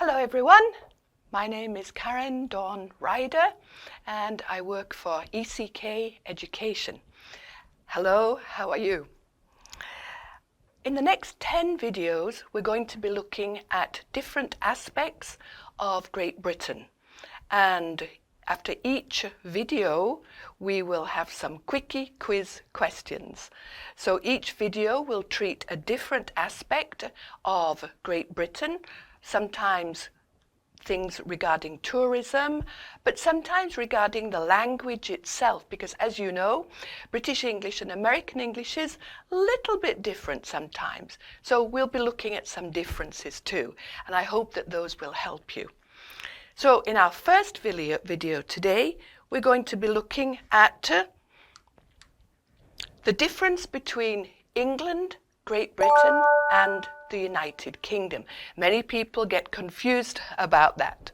Hello everyone, my name is Karen Dawn Ryder and I work for ECK Education. Hello, how are you? In the next 10 videos we're going to be looking at different aspects of Great Britain, and after each video we will have some Quicky Quiz questions. So each video will treat a different aspect of Great Britain, sometimes things regarding tourism, but sometimes regarding the language itself, because as you know, British English and American English is a little bit different sometimes. So we'll be looking at some differences too, and I hope that those will help you. So in our first video today, we're going to be looking at the difference between England, Great Britain and the United Kingdom. Many people get confused about that.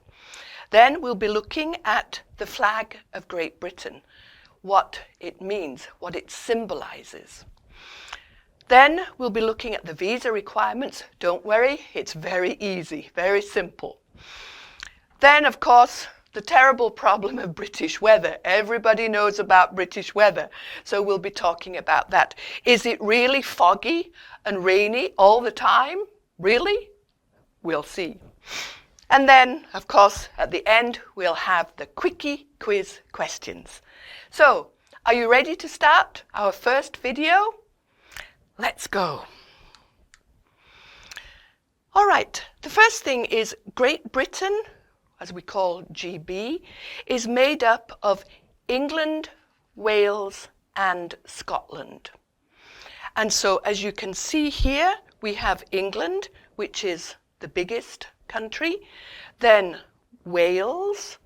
Then we'll be looking at the flag of Great Britain, what it means, what it symbolizes. Then we'll be looking at the visa requirements. Don't worry, it's very easy, very simple. Then, of course, the terrible problem of British weather. Everybody knows about British weather, so we'll be talking about that. Is it really foggy and rainy all the time? Really? We'll see. And then, of course, at the end, we'll have the Quicky Quiz questions. So, are you ready to start our first video? Let's go. All right, the first thing is Great Britain, as we call GB, is made up of England, Wales, and Scotland. And so, as you can see here, we have England, which is the biggest country, then Wales,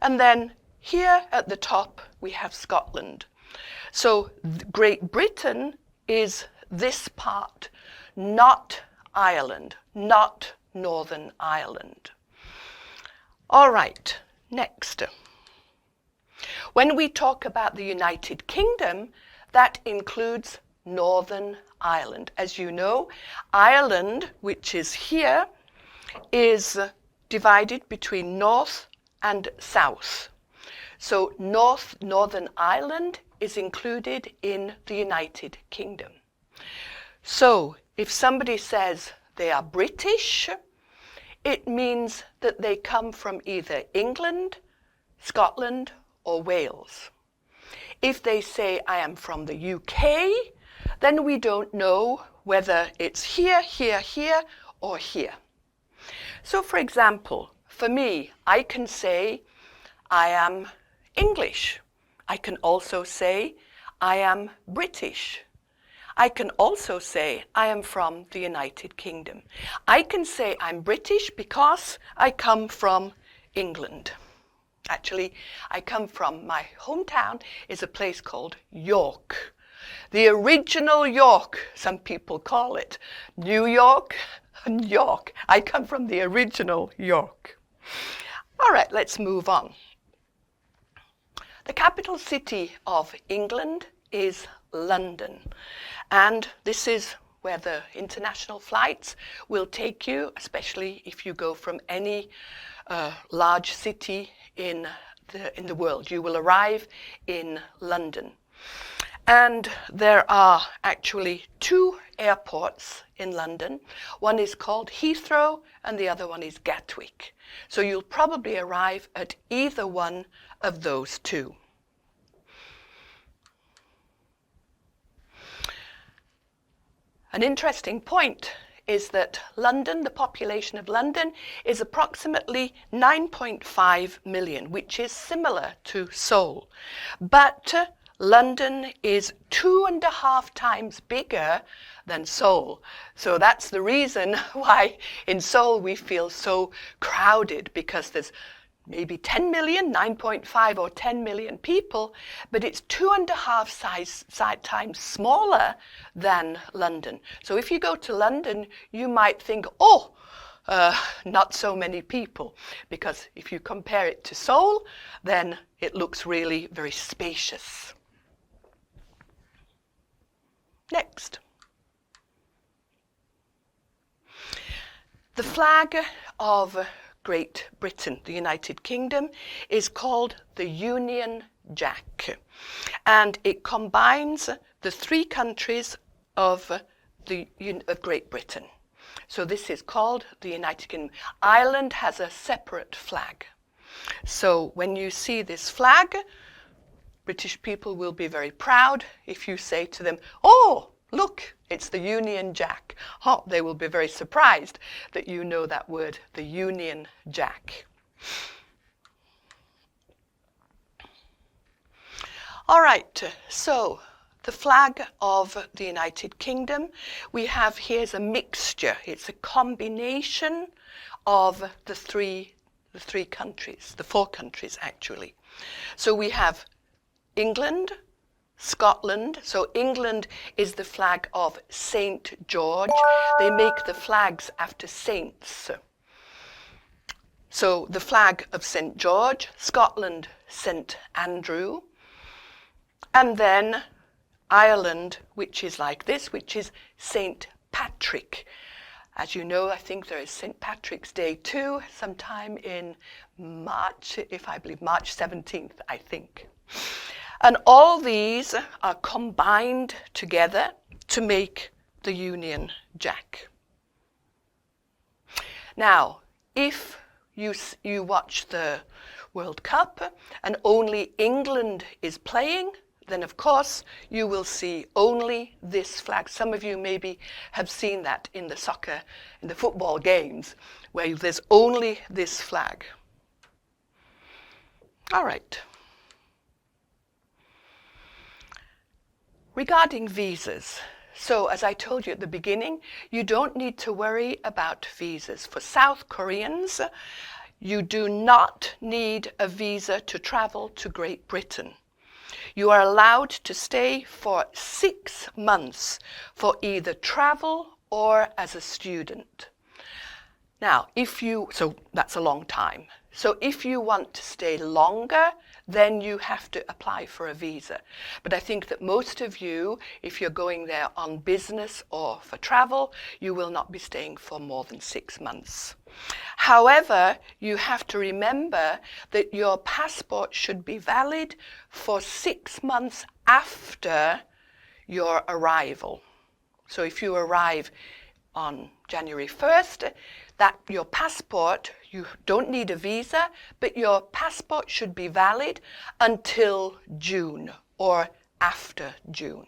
and then here at the top we have Scotland. So Great Britain is this part, not Ireland, not Northern Ireland. All right, next. When we talk about the United Kingdom, that includes Northern Ireland. As you know, Ireland, which is here, is divided between North and South. So Northern Ireland is included in the United Kingdom. So if somebody says they are British, it means that they come from either England, Scotland, or Wales. If they say, I am from the UK, then we don't know whether it's here, here, here, or here. So for example, for me, I can say, I am English. I can also say, I am British. I can also say I am from the United Kingdom. I can say I'm British because I come from England. Actually, I come from, my hometown is a place called York. The original York, some people call it. New York and York. I come from the original York. All right, let's move on. The capital city of England is London. And this is where the international flights will take you, especially if you go from any large city in the world. You will arrive in London. And there are actually two airports in London. One is called Heathrow and the other one is Gatwick. So you'll probably arrive at either one of those two. An interesting point is that London, the population of London, is approximately 9.5 million, which is similar to Seoul. But London is 2.5 times bigger than Seoul. So that's the reason why in Seoul we feel so crowded, because there's maybe 10 million, 9.5 or 10 million people, but it's 2.5 times smaller than London. So if you go to London, you might think, oh, not so many people, because if you compare it to Seoul, then it looks really very spacious. Next. The flag of Great Britain, the United Kingdom, is called the Union Jack, and it combines the three countries of Great Britain. So this is called the United Kingdom. Ireland has a separate flag. So when you see this flag, British people will be very proud if you say to them, "Oh, look, it's the Union Jack." Oh, they will be very surprised that you know that word, the Union Jack. All right, so the flag of the United Kingdom, we have here's a mixture. It's a combination of the three countries, the four countries actually. So we have England, Scotland. So England is the flag of St. George. They make the flags after saints. So the flag of St. George, Scotland, St. Andrew. And then Ireland, which is like this, which is St. Patrick. As you know, I think there is St. Patrick's Day too, sometime in March, if I believe March 17th, I think. And all these are combined together to make the Union Jack. Now, if you watch the World Cup and only England is playing, then of course you will see only this flag. Some of you maybe have seen that in the soccer, in the football games, where there's only this flag. All right. Regarding visas, so as I told you at the beginning, you don't need to worry about visas. For South Koreans, you do not need a visa to travel to Great Britain. You are allowed to stay for 6 months for either travel or as a student. Now, so that's a long time. So if you want to stay longer, then you have to apply for a visa. But I think that most of you, if you're going there on business or for travel, you will not be staying for more than 6 months. However, you have to remember that your passport should be valid for 6 months after your arrival. So if you arrive on January 1st, that your passport, you don't need a visa, but your passport should be valid until June or after June.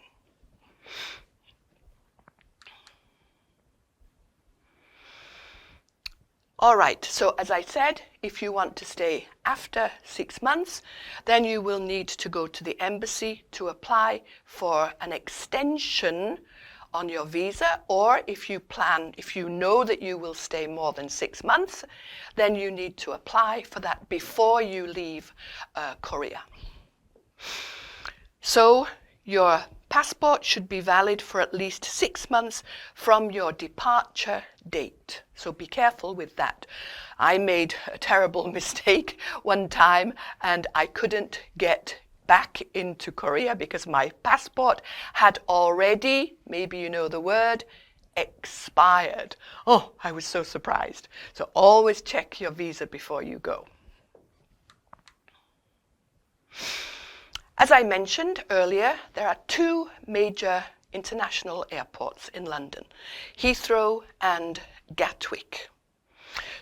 All right, so as I said, if you want to stay after 6 months, then you will need to go to the embassy to apply for an extension on your visa, or if you know that you will stay more than 6 months, then you need to apply for that before you leave Korea. So your passport should be valid for at least 6 months from your departure date. So be careful with that. I made a terrible mistake one time and I couldn't get back into Korea because my passport had already, maybe you know the word, expired. Oh, I was so surprised. So always check your visa before you go. As I mentioned earlier, there are 2 major international airports in London, Heathrow and Gatwick.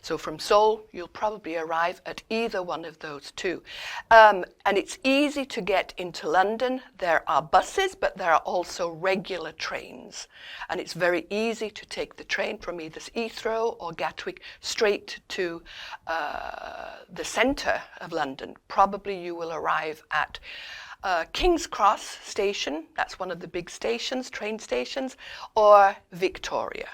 So from Seoul, you'll probably arrive at either one of those 2. And it's easy to get into London. There are buses, but there are also regular trains. And it's very easy to take the train from either Heathrow or Gatwick straight to the centre of London. Probably you will arrive at King's Cross station, that's one of the big stations, train stations, or Victoria.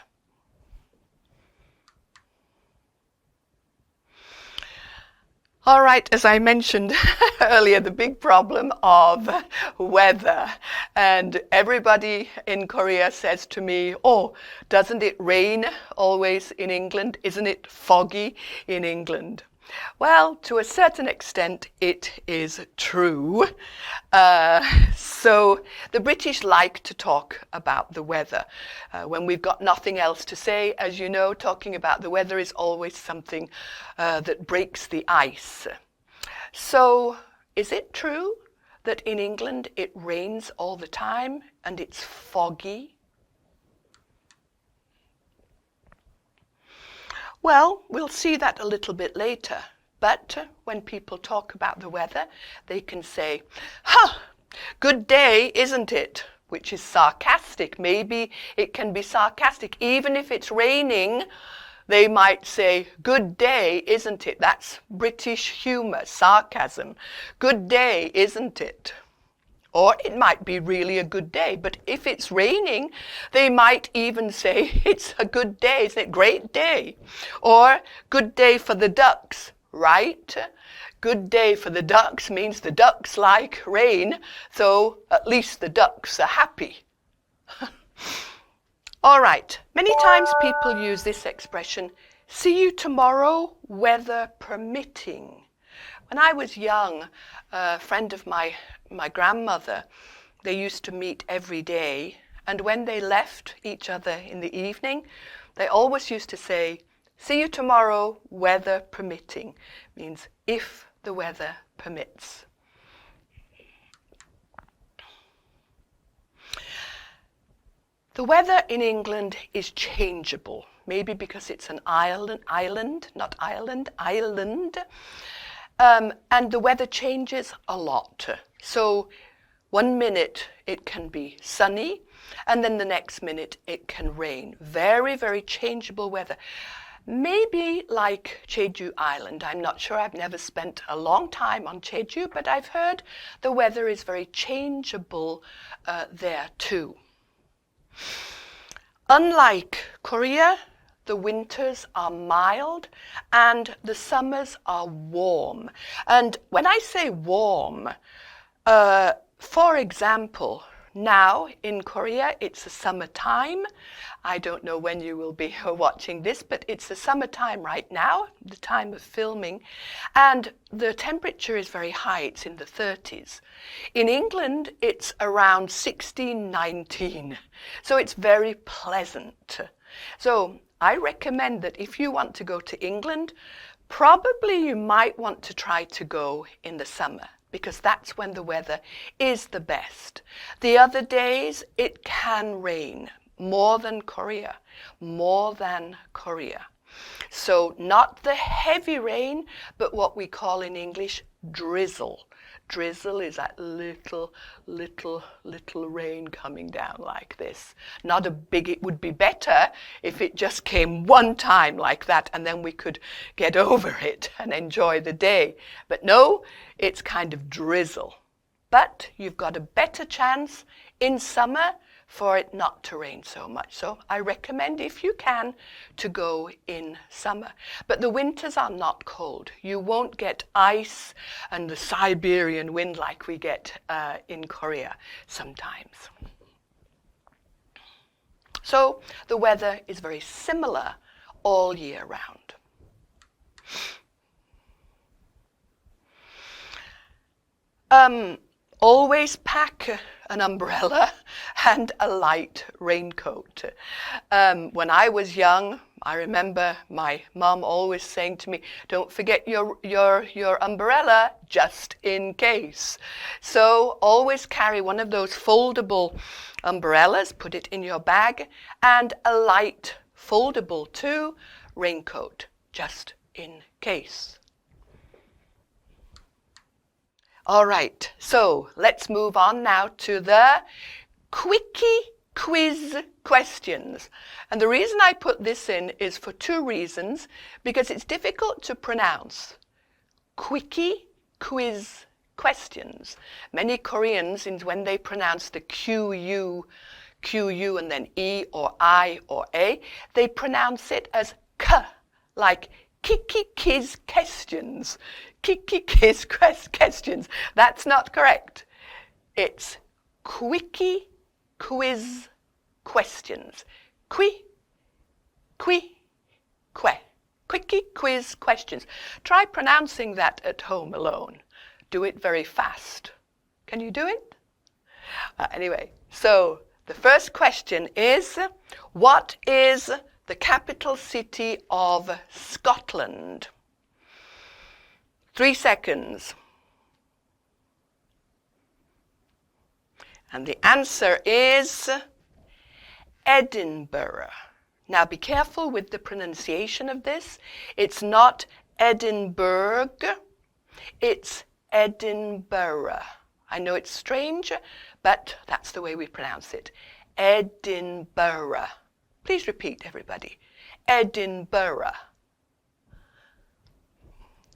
All right, as I mentioned earlier, the big problem of weather. And everybody in Korea says to me, "Oh, doesn't it rain always in England? Isn't it foggy in England?" Well, to a certain extent, it is true. So the British like to talk about the weather. When we've got nothing else to say, as you know, talking about the weather is always something that breaks the ice. So is it true that in England it rains all the time and it's foggy? Well, we'll see that a little bit later. But when people talk about the weather, they can say, "Huh, good day, isn't it?" Which is sarcastic. Maybe it can be sarcastic. Even if it's raining, they might say, "Good day, isn't it?" That's British humor, sarcasm. Good day, isn't it? Or it might be really a good day. But if it's raining, they might even say, "It's a good day, isn't it? Great day." Or, "Good day for the ducks," right? Good day for the ducks means the ducks like rain, so at least the ducks are happy. All right, many times people use this expression, "See you tomorrow, weather permitting." When I was young, a friend of my grandmother, they used to meet every day, and when they left each other in the evening, they always used to say, "See you tomorrow, weather permitting," means if the weather permits. The weather in England is changeable, maybe because it's an island, and the weather changes a lot. So one minute it can be sunny, and then the next minute it can rain. Very, very changeable weather. Maybe like Jeju Island. I'm not sure. I've never spent a long time on Jeju, but I've heard the weather is very changeable there too. Unlike Korea, the winters are mild and the summers are warm. And when I say warm, for example, now in Korea it's the summertime. I don't know when you will be watching this, but it's the summertime right now, the time of filming, and the temperature is very high. It's in the 30s. In England, it's around 16, 19. So it's very pleasant. So I recommend that if you want to go to England, probably you might want to try to go in the summer, because that's when the weather is the best. The other days, it can rain more than Korea, So not the heavy rain, but what we call in English drizzle. Drizzle is that little rain coming down like this. Not a big, it would be better if it just came one time like that and then we could get over it and enjoy the day. But no, it's kind of drizzle. But you've got a better chance in summer for it not to rain so much. So I recommend, if you can, to go in summer. But the winters are not cold. You won't get ice and the Siberian wind like we get in Korea sometimes. So the weather is very similar all year round. Always pack an umbrella and a light raincoat. When I was young, I remember my mum always saying to me, "Don't forget your umbrella just in case." So always carry one of those foldable umbrellas, put it in your bag, and a light foldable too raincoat just in case. All right, so let's move on now to the Quickie Quiz questions. And the reason I put this in is for two reasons, because it's difficult to pronounce. Quickie Quiz questions. Many Koreans, when they pronounce the QU and then E or I or A, they pronounce it as K, like Quicky Quiz questions. Quicky Quiz questions. That's not correct. It's Quickie Quiz questions. Que. Quickie Quiz questions. Try pronouncing that at home alone. Do it very fast. Can you do it? Anyway, so the first question is, what is the capital city of Scotland? 3 seconds. And the answer is Edinburgh. Now be careful with the pronunciation of this. It's not Edinburgh, it's Edinburgh. I know it's strange, but that's the way we pronounce it. Edinburgh. Please repeat, everybody. Edinburgh.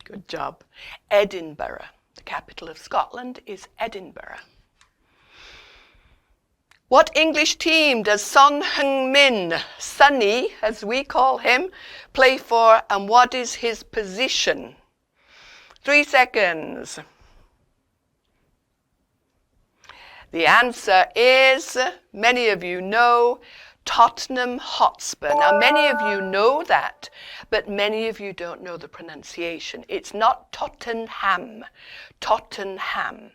Good job. Edinburgh. The capital of Scotland is Edinburgh. What English team does Son Heung-min, Sonny, as we call him, play for, and what is his position? 3 seconds. The answer is, many of you know, Tottenham Hotspur. Now, many of you know that, but many of you don't know the pronunciation. It's not Tottenham, Tottenham.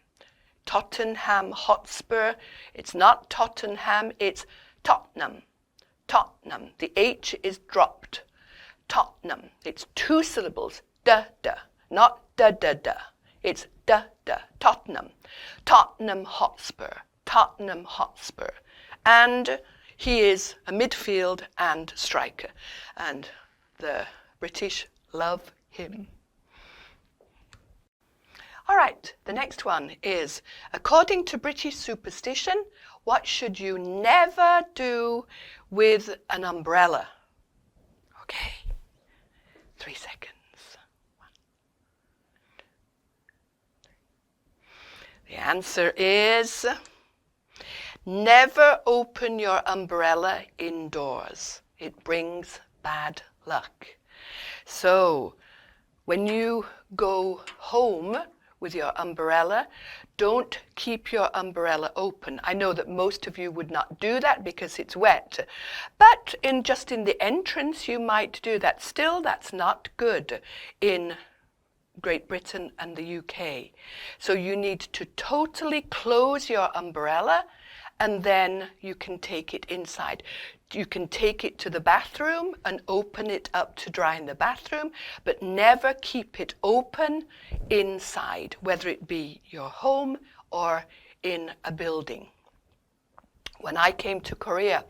Tottenham Hotspur. It's not Tottenham, it's Tottenham. Tottenham. The H is dropped. Tottenham. It's 2 syllables. Da, da. Not da, da, da. It's da, da. Tottenham. Tottenham Hotspur. Tottenham Hotspur. And he is a midfield and striker. And the British love him. All right, the next one is, according to British superstition, what should you never do with an umbrella? Okay, 3 seconds. 1, 2, 3. The answer is, never open your umbrella indoors. It brings bad luck. So, when you go home with your umbrella, don't keep your umbrella open. I know that most of you would not do that because it's wet, but just in the entrance you might do that. Still, that's not good in Great Britain and the UK. So you need to totally close your umbrella, and then you can take it inside. You can take it to the bathroom and open it up to dry in the bathroom, but never keep it open inside, whether it be your home or in a building. When I came to Korea,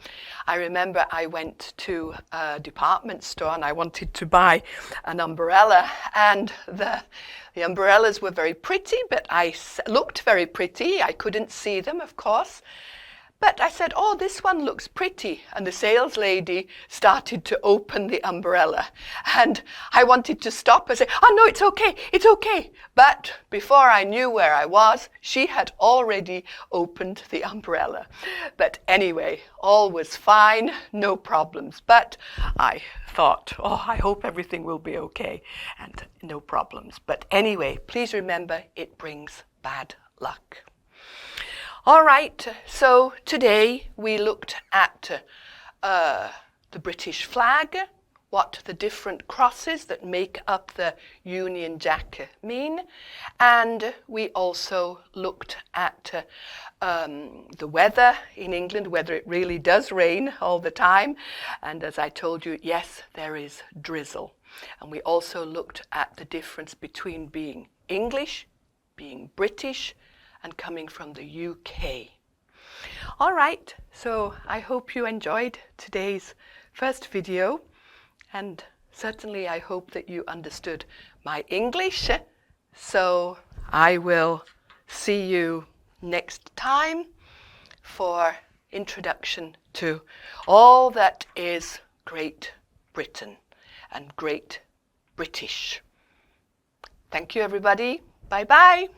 I remember I went to a department store and I wanted to buy an umbrella, and the umbrellas were very pretty, but looked very pretty. I couldn't see them, of course. But I said, oh, this one looks pretty. And the sales lady started to open the umbrella. And I wanted to stop and say, oh, no, it's okay, it's okay. But before I knew where I was, she had already opened the umbrella. But anyway, all was fine, no problems. But I thought, oh, I hope everything will be okay, and no problems. But anyway, please remember, it brings bad luck. All right, so today we looked at the British flag, what the different crosses that make up the Union Jack mean, and we also looked at the weather in England, whether it really does rain all the time, and as I told you, yes, there is drizzle. And we also looked at the difference between being English, being British, and coming from the UK. All right, so I hope you enjoyed today's first video, and certainly I hope that you understood my English. So I will see you next time for introduction to all that is Great Britain and Great British. Thank you, everybody. Bye-bye.